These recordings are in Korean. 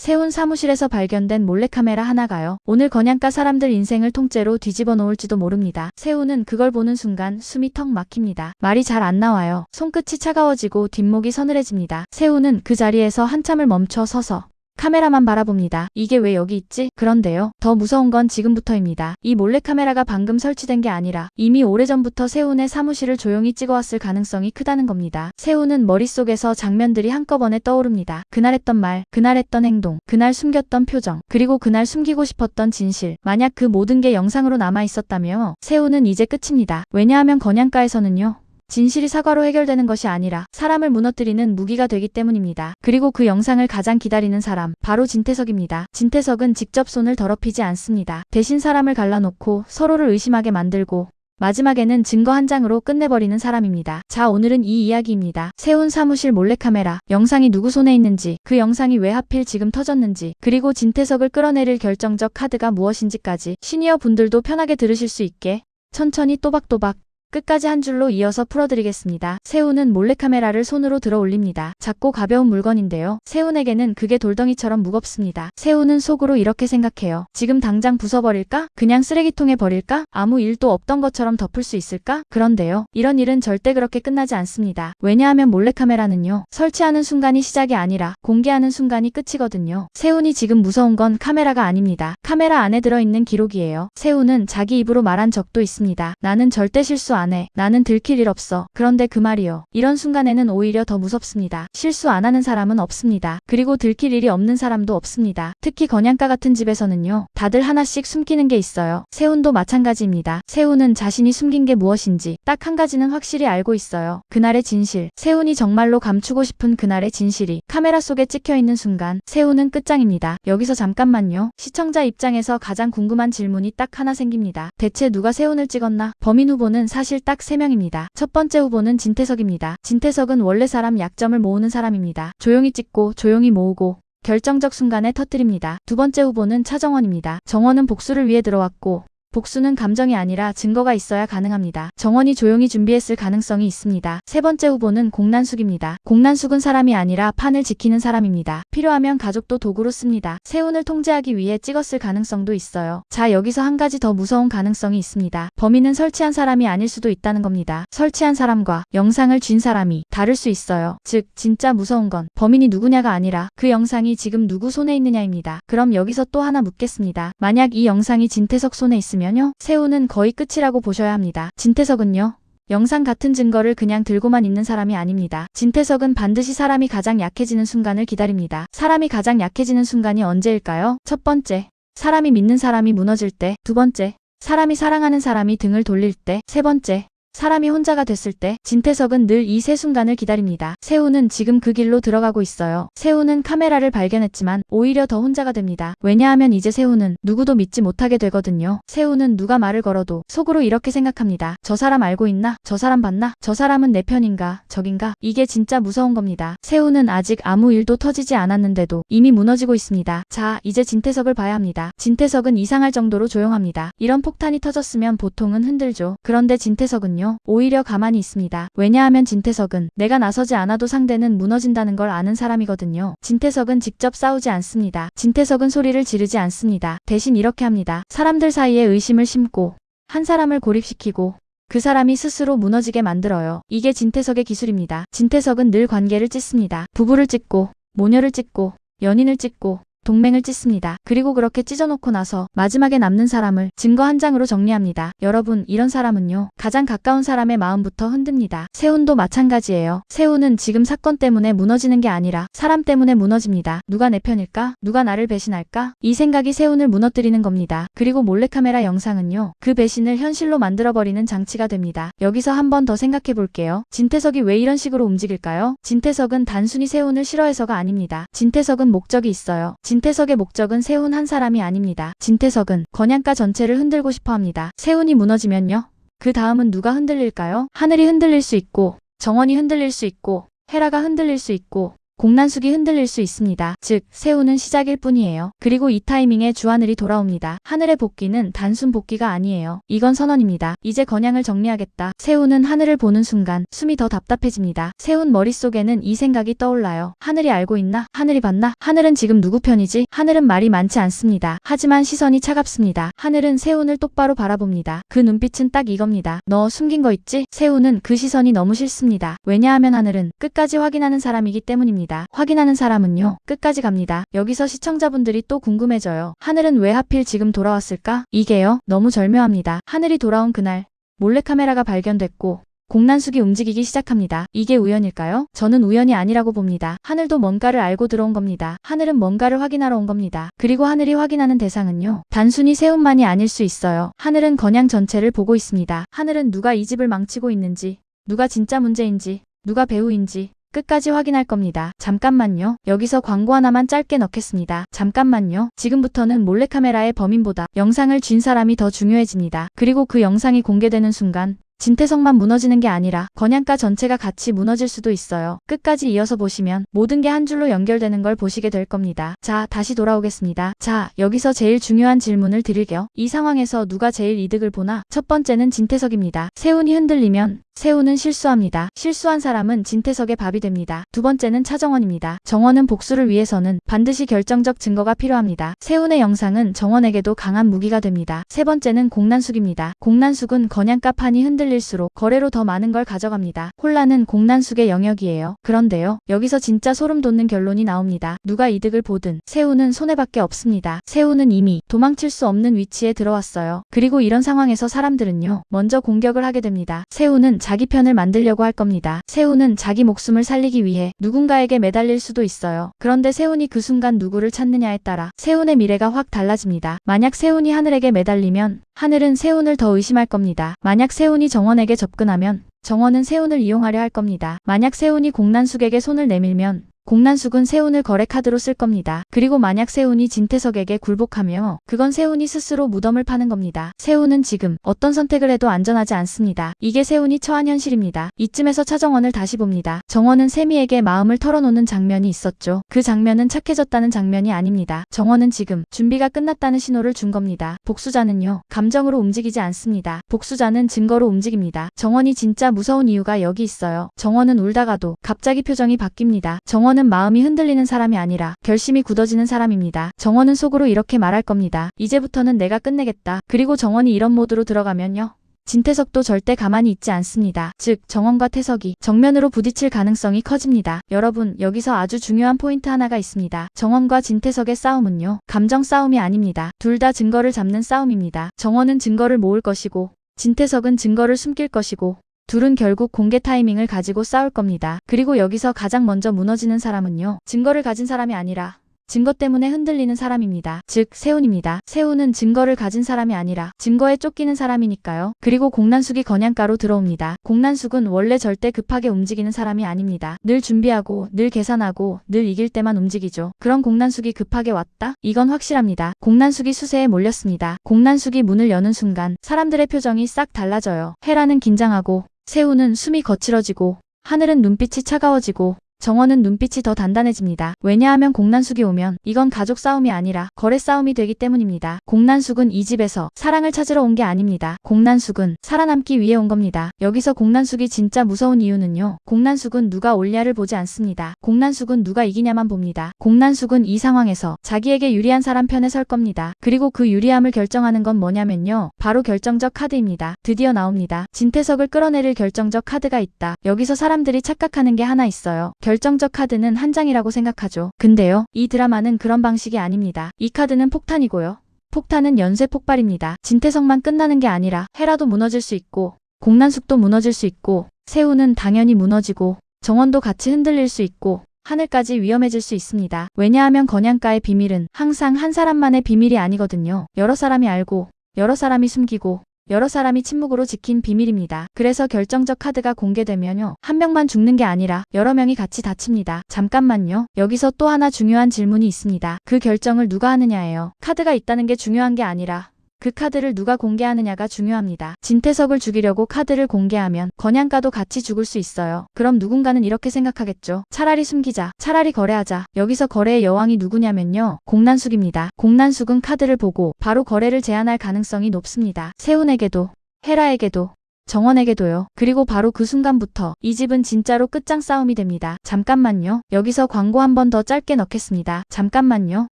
세훈 사무실에서 발견된 몰래카메라 하나가요. 오늘 건양가 사람들 인생을 통째로 뒤집어 놓을지도 모릅니다. 세훈은 그걸 보는 순간 숨이 턱 막힙니다. 말이 잘 안 나와요. 손끝이 차가워지고 뒷목이 서늘해집니다. 세훈은 그 자리에서 한참을 멈춰 서서 카메라만 바라봅니다. 이게 왜 여기 있지? 그런데요. 더 무서운 건 지금부터입니다. 이 몰래카메라가 방금 설치된 게 아니라 이미 오래전부터 세훈의 사무실을 조용히 찍어왔을 가능성이 크다는 겁니다. 세훈은 머릿속에서 장면들이 한꺼번에 떠오릅니다. 그날 했던 말, 그날 했던 행동, 그날 숨겼던 표정, 그리고 그날 숨기고 싶었던 진실. 만약 그 모든 게 영상으로 남아있었다며 세훈은 이제 끝입니다. 왜냐하면 건양가에서는요. 진실이 사과로 해결되는 것이 아니라 사람을 무너뜨리는 무기가 되기 때문입니다. 그리고 그 영상을 가장 기다리는 사람, 바로 진태석입니다. 진태석은 직접 손을 더럽히지 않습니다. 대신 사람을 갈라놓고 서로를 의심하게 만들고 마지막에는 증거 한 장으로 끝내버리는 사람입니다. 자, 오늘은 이 이야기입니다. 세훈 사무실 몰래카메라, 영상이 누구 손에 있는지, 그 영상이 왜 하필 지금 터졌는지, 그리고 진태석을 끌어내릴 결정적 카드가 무엇인지까지 시니어 분들도 편하게 들으실 수 있게 천천히 또박또박 끝까지 한 줄로 이어서 풀어드리겠습니다. 세훈은 몰래카메라를 손으로 들어 올립니다. 작고 가벼운 물건인데요. 세훈에게는 그게 돌덩이처럼 무겁습니다. 세훈은 속으로 이렇게 생각해요. 지금 당장 부숴버릴까? 그냥 쓰레기통에 버릴까? 아무 일도 없던 것처럼 덮을 수 있을까? 그런데요. 이런 일은 절대 그렇게 끝나지 않습니다. 왜냐하면 몰래카메라는요. 설치하는 순간이 시작이 아니라 공개하는 순간이 끝이거든요. 세훈이 지금 무서운 건 카메라가 아닙니다. 카메라 안에 들어있는 기록이에요. 세훈은 자기 입으로 말한 적도 있습니다. 나는 절대 실수 안 해. 나는 들킬 일 없어. 그런데 그 말이요. 이런 순간에는 오히려 더 무섭습니다. 실수 안 하는 사람은 없습니다. 그리고 들킬 일이 없는 사람도 없습니다. 특히 건양가 같은 집에서는요. 다들 하나씩 숨기는 게 있어요. 세훈도 마찬가지입니다. 세훈은 자신이 숨긴 게 무엇인지 딱 한 가지는 확실히 알고 있어요. 그날의 진실. 세훈이 정말로 감추고 싶은 그날의 진실이 카메라 속에 찍혀있는 순간 세훈은 끝장입니다. 여기서 잠깐만요. 시청자 입장에서 가장 궁금한 질문이 딱 하나 생깁니다. 대체 누가 세훈을 찍었나? 범인 후보는 사실 딱 3명입니다. 첫 번째 후보는 진태석입니다. 진태석은 원래 사람 약점을 모으는 사람입니다. 조용히 찍고 조용히 모으고 결정적 순간에 터뜨립니다. 두 번째 후보는 차정원입니다. 정원은 복수를 위해 들어왔고 복수는 감정이 아니라 증거가 있어야 가능합니다. 정원이 조용히 준비했을 가능성이 있습니다. 세 번째 후보는 공난숙입니다. 공난숙은 사람이 아니라 판을 지키는 사람입니다. 필요하면 가족도 도구로 씁니다. 세훈을 통제하기 위해 찍었을 가능성도 있어요. 자, 여기서 한 가지 더 무서운 가능성이 있습니다. 범인은 설치한 사람이 아닐 수도 있다는 겁니다. 설치한 사람과 영상을 쥔 사람이 다를 수 있어요. 즉, 진짜 무서운 건 범인이 누구냐가 아니라 그 영상이 지금 누구 손에 있느냐입니다. 그럼 여기서 또 하나 묻겠습니다. 만약 이 영상이 진태석 손에 있으면 세훈은 거의 끝이라고 보셔야 합니다. 진태석은요. 영상 같은 증거를 그냥 들고만 있는 사람이 아닙니다. 진태석은 반드시 사람이 가장 약해지는 순간을 기다립니다. 사람이 가장 약해지는 순간이 언제일까요? 첫 번째, 사람이 믿는 사람이 무너질 때. 두 번째, 사람이 사랑하는 사람이 등을 돌릴 때. 세 번째, 사람이 혼자가 됐을 때. 진태석은 늘 이 세 순간을 기다립니다. 세훈은 지금 그 길로 들어가고 있어요. 세훈은 카메라를 발견했지만 오히려 더 혼자가 됩니다. 왜냐하면 이제 세훈은 누구도 믿지 못하게 되거든요. 세훈은 누가 말을 걸어도 속으로 이렇게 생각합니다. 저 사람 알고 있나? 저 사람 봤나? 저 사람은 내 편인가? 적인가? 이게 진짜 무서운 겁니다. 세훈은 아직 아무 일도 터지지 않았는데도 이미 무너지고 있습니다. 자, 이제 진태석을 봐야 합니다. 진태석은 이상할 정도로 조용합니다. 이런 폭탄이 터졌으면 보통은 흔들죠. 그런데 진태석은요. 오히려 가만히 있습니다. 왜냐하면 진태석은 내가 나서지 않아도 상대는 무너진다는 걸 아는 사람이거든요. 진태석은 직접 싸우지 않습니다. 진태석은 소리를 지르지 않습니다. 대신 이렇게 합니다. 사람들 사이에 의심을 심고 한 사람을 고립시키고 그 사람이 스스로 무너지게 만들어요. 이게 진태석의 기술입니다. 진태석은 늘 관계를 찢습니다. 부부를 찢고 모녀를 찢고 연인을 찢고 동맹을 찢습니다. 그리고 그렇게 찢어놓고 나서 마지막에 남는 사람을 증거 한 장으로 정리합니다. 여러분, 이런 사람은요. 가장 가까운 사람의 마음부터 흔듭니다. 세훈도 마찬가지예요. 세훈은 지금 사건 때문에 무너지는 게 아니라 사람 때문에 무너집니다. 누가 내 편일까? 누가 나를 배신할까? 이 생각이 세훈을 무너뜨리는 겁니다. 그리고 몰래카메라 영상은요. 그 배신을 현실로 만들어버리는 장치가 됩니다. 여기서 한 번 더 생각해 볼게요. 진태석이 왜 이런 식으로 움직일까요? 진태석은 단순히 세훈을 싫어해서가 아닙니다. 진태석은 목적이 있어요. 진태석의 목적은 세훈 한 사람이 아닙니다. 진태석은 건양가 전체를 흔들고 싶어 합니다. 세훈이 무너지면요. 그 다음은 누가 흔들릴까요? 하늘이 흔들릴 수 있고, 정원이 흔들릴 수 있고, 헤라가 흔들릴 수 있고, 공난숙이 흔들릴 수 있습니다. 즉, 세우는 시작일 뿐이에요. 그리고 이 타이밍에 주하늘이 돌아옵니다. 하늘의 복귀는 단순 복귀가 아니에요. 이건 선언입니다. 이제 건양을 정리하겠다. 세우는 하늘을 보는 순간 숨이 더 답답해집니다. 세운 머릿속에는 이 생각이 떠올라요. 하늘이 알고 있나? 하늘이 봤나? 하늘은 지금 누구 편이지? 하늘은 말이 많지 않습니다. 하지만 시선이 차갑습니다. 하늘은 세운을 똑바로 바라봅니다. 그 눈빛은 딱 이겁니다. 너 숨긴 거 있지? 세운은 그 시선이 너무 싫습니다. 왜냐하면 하늘은 끝까지 확인하는 사람이기 때문입니다. 확인하는 사람은요, 끝까지 갑니다. 여기서 시청자분들이 또 궁금해져요. 하늘은 왜 하필 지금 돌아왔을까? 이게요, 너무 절묘합니다. 하늘이 돌아온 그날, 몰래카메라가 발견됐고 공난숙이 움직이기 시작합니다. 이게 우연일까요? 저는 우연이 아니라고 봅니다. 하늘도 뭔가를 알고 들어온 겁니다. 하늘은 뭔가를 확인하러 온 겁니다. 그리고 하늘이 확인하는 대상은요, 단순히 세운만이 아닐 수 있어요. 하늘은 건양 전체를 보고 있습니다. 하늘은 누가 이 집을 망치고 있는지, 누가 진짜 문제인지, 누가 배우인지 끝까지 확인할 겁니다. 잠깐만요. 여기서 광고 하나만 짧게 넣겠습니다. 잠깐만요. 지금부터는 몰래카메라의 범인보다 영상을 쥔 사람이 더 중요해집니다. 그리고 그 영상이 공개되는 순간 진태석만 무너지는 게 아니라 건양가 전체가 같이 무너질 수도 있어요. 끝까지 이어서 보시면 모든 게 한 줄로 연결되는 걸 보시게 될 겁니다. 자, 다시 돌아오겠습니다. 자, 여기서 제일 중요한 질문을 드릴게요. 이 상황에서 누가 제일 이득을 보나? 첫 번째는 진태석입니다. 세운이 흔들리면 세운은 실수합니다. 실수한 사람은 진태석의 밥이 됩니다. 두 번째는 차정원입니다. 정원은 복수를 위해서는 반드시 결정적 증거가 필요합니다. 세운의 영상은 정원에게도 강한 무기가 됩니다. 세 번째는 공난숙입니다. 공난숙은 건양가 판이 흔들릴수록 거래로 더 많은 걸 가져갑니다. 혼란은 공난숙의 영역이에요. 그런데요, 여기서 진짜 소름 돋는 결론이 나옵니다. 누가 이득을 보든 세운은 손해밖에 없습니다. 세운은 이미 도망칠 수 없는 위치에 들어왔어요. 그리고 이런 상황에서 사람들은요, 먼저 공격을 하게 됩니다. 세운은 자기 편을 만들려고 할 겁니다. 세운은 자기 목숨을 살리기 위해 누군가에게 매달릴 수도 있어요. 그런데 세운이 그 순간 누구를 찾느냐에 따라 세운의 미래가 확 달라집니다. 만약 세운이 하늘에게 매달리면 하늘은 세운을 더 의심할 겁니다. 만약 세운이 정원에게 접근하면 정원은 세운을 이용하려 할 겁니다. 만약 세운이 공난숙에게 손을 내밀면 공난숙은 세운을 거래 카드로 쓸 겁니다. 그리고 만약 세운이 진태석에게 굴복하며 그건 세운이 스스로 무덤을 파는 겁니다. 세운은 지금 어떤 선택을 해도 안전하지 않습니다. 이게 세운이 처한 현실입니다. 이쯤에서 차정원을 다시 봅니다. 정원은 세미에게 마음을 털어놓는 장면이 있었죠. 그 장면은 착해졌다는 장면이 아닙니다. 정원은 지금 준비가 끝났다는 신호를 준 겁니다. 복수자는요, 감정으로 움직이지 않습니다. 복수자는 증거로 움직입니다. 정원이 진짜 무서운 이유가 여기 있어요. 정원은 울다가도 갑자기 표정이 바뀝니다. 정원은 마음이 흔들리는 사람이 아니라 결심이 굳어지는 사람입니다. 정원은 속으로 이렇게 말할 겁니다. 이제부터는 내가 끝내겠다. 그리고 정원이 이런 모드로 들어가면요, 진태석도 절대 가만히 있지 않습니다. 즉, 정원과 태석이 정면으로 부딪힐 가능성이 커집니다. 여러분, 여기서 아주 중요한 포인트 하나가 있습니다. 정원과 진태석의 싸움은요, 감정 싸움이 아닙니다. 둘 다 증거를 잡는 싸움입니다. 정원은 증거를 모을 것이고 진태석은 증거를 숨길 것이고 둘은 결국 공개 타이밍을 가지고 싸울 겁니다. 그리고 여기서 가장 먼저 무너지는 사람은요, 증거를 가진 사람이 아니라 증거 때문에 흔들리는 사람입니다. 즉, 세운입니다. 세운은 증거를 가진 사람이 아니라 증거에 쫓기는 사람이니까요. 그리고 공난숙이 건양가로 들어옵니다. 공난숙은 원래 절대 급하게 움직이는 사람이 아닙니다. 늘 준비하고, 늘 계산하고, 늘 이길 때만 움직이죠. 그런 공난숙이 급하게 왔다? 이건 확실합니다. 공난숙이 수세에 몰렸습니다. 공난숙이 문을 여는 순간 사람들의 표정이 싹 달라져요. 헤라는 긴장하고, 세운은 숨이 거칠어지고, 하늘은 눈빛이 차가워지고, 정원은 눈빛이 더 단단해집니다. 왜냐하면 공난숙이 오면 이건 가족 싸움이 아니라 거래 싸움이 되기 때문입니다. 공난숙은 이 집에서 사랑을 찾으러 온 게 아닙니다. 공난숙은 살아남기 위해 온 겁니다. 여기서 공난숙이 진짜 무서운 이유는요, 공난숙은 누가 올냐를 보지 않습니다. 공난숙은 누가 이기냐만 봅니다. 공난숙은 이 상황에서 자기에게 유리한 사람 편에 설 겁니다. 그리고 그 유리함을 결정하는 건 뭐냐면요, 바로 결정적 카드입니다. 드디어 나옵니다. 진태석을 끌어내릴 결정적 카드가 있다. 여기서 사람들이 착각하는 게 하나 있어요. 결정적 카드는 한 장이라고 생각하죠. 근데요, 이 드라마는 그런 방식이 아닙니다. 이 카드는 폭탄이고요. 폭탄은 연쇄 폭발입니다. 진태석만 끝나는 게 아니라 헤라도 무너질 수 있고, 공난숙도 무너질 수 있고, 세운은 당연히 무너지고, 정원도 같이 흔들릴 수 있고, 하늘까지 위험해질 수 있습니다. 왜냐하면 건양가의 비밀은 항상 한 사람만의 비밀이 아니거든요. 여러 사람이 알고, 여러 사람이 숨기고, 여러 사람이 침묵으로 지킨 비밀입니다. 그래서 결정적 카드가 공개되면요, 한 명만 죽는 게 아니라 여러 명이 같이 다칩니다. 잠깐만요. 여기서 또 하나 중요한 질문이 있습니다. 그 결정을 누가 하느냐예요. 카드가 있다는 게 중요한 게 아니라 그 카드를 누가 공개하느냐가 중요합니다. 진태석을 죽이려고 카드를 공개하면 건양가도 같이 죽을 수 있어요. 그럼 누군가는 이렇게 생각하겠죠. 차라리 숨기자. 차라리 거래하자. 여기서 거래의 여왕이 누구냐면요. 공난숙입니다. 공난숙은 카드를 보고 바로 거래를 제안할 가능성이 높습니다. 세훈에게도, 헤라에게도, 정원에게도요. 그리고 바로 그 순간부터 이 집은 진짜로 끝장 싸움이 됩니다. 잠깐만요. 여기서 광고 한 번 더 짧게 넣겠습니다. 잠깐만요.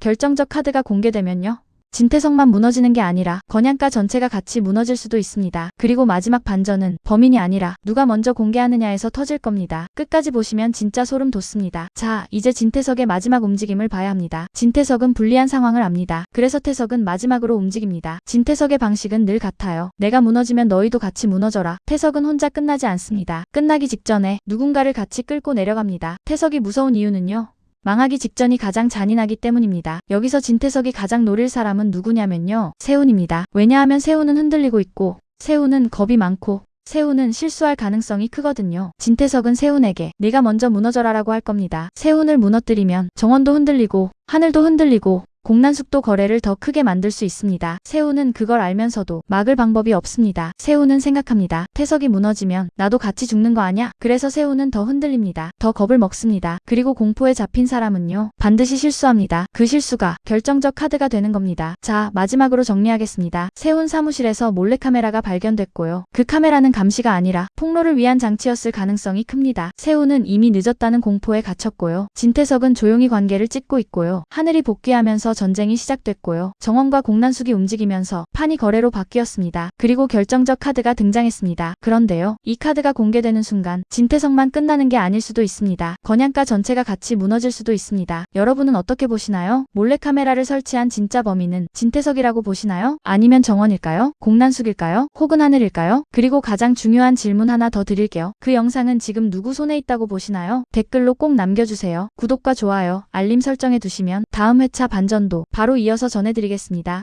결정적 카드가 공개되면요. 진태석만 무너지는 게 아니라 건양가 전체가 같이 무너질 수도 있습니다. 그리고 마지막 반전은 범인이 아니라 누가 먼저 공개하느냐에서 터질 겁니다. 끝까지 보시면 진짜 소름 돋습니다. 자, 이제 진태석의 마지막 움직임을 봐야 합니다. 진태석은 불리한 상황을 압니다. 그래서 태석은 마지막으로 움직입니다. 진태석의 방식은 늘 같아요. 내가 무너지면 너희도 같이 무너져라. 태석은 혼자 끝나지 않습니다. 끝나기 직전에 누군가를 같이 끌고 내려갑니다. 태석이 무서운 이유는요. 망하기 직전이 가장 잔인하기 때문입니다. 여기서 진태석이 가장 노릴 사람은 누구냐면요. 세훈입니다. 왜냐하면 세훈은 흔들리고 있고, 세훈은 겁이 많고, 세훈은 실수할 가능성이 크거든요. 진태석은 세훈에게 네가 먼저 무너져라라고 할 겁니다. 세훈을 무너뜨리면 정원도 흔들리고, 하늘도 흔들리고, 공난숙도 거래를 더 크게 만들 수 있습니다. 세훈은 그걸 알면서도 막을 방법이 없습니다. 세훈은 생각합니다. 태석이 무너지면 나도 같이 죽는 거 아냐? 그래서 세훈은 더 흔들립니다. 더 겁을 먹습니다. 그리고 공포에 잡힌 사람은요. 반드시 실수합니다. 그 실수가 결정적 카드가 되는 겁니다. 자, 마지막으로 정리하겠습니다. 세훈 사무실에서 몰래카메라가 발견됐고요. 그 카메라는 감시가 아니라 폭로를 위한 장치였을 가능성이 큽니다. 세훈은 이미 늦었다는 공포에 갇혔고요. 진태석은 조용히 관계를 찢고 있고요. 하늘이 복귀하면서 전쟁이 시작됐고요. 정원과 공난숙이 움직이면서 판이 거래로 바뀌었습니다. 그리고 결정적 카드가 등장했습니다. 그런데요. 이 카드가 공개되는 순간 진태석만 끝나는 게 아닐 수도 있습니다. 건양가 전체가 같이 무너질 수도 있습니다. 여러분은 어떻게 보시나요? 몰래카메라를 설치한 진짜 범인은 진태석이라고 보시나요? 아니면 정원일까요? 공난숙일까요? 혹은 하늘일까요? 그리고 가장 중요한 질문 하나 더 드릴게요. 그 영상은 지금 누구 손에 있다고 보시나요? 댓글로 꼭 남겨주세요. 구독과 좋아요, 알림 설정해 두시면 다음 회차 반전도 바로 이어서 전해드리겠습니다.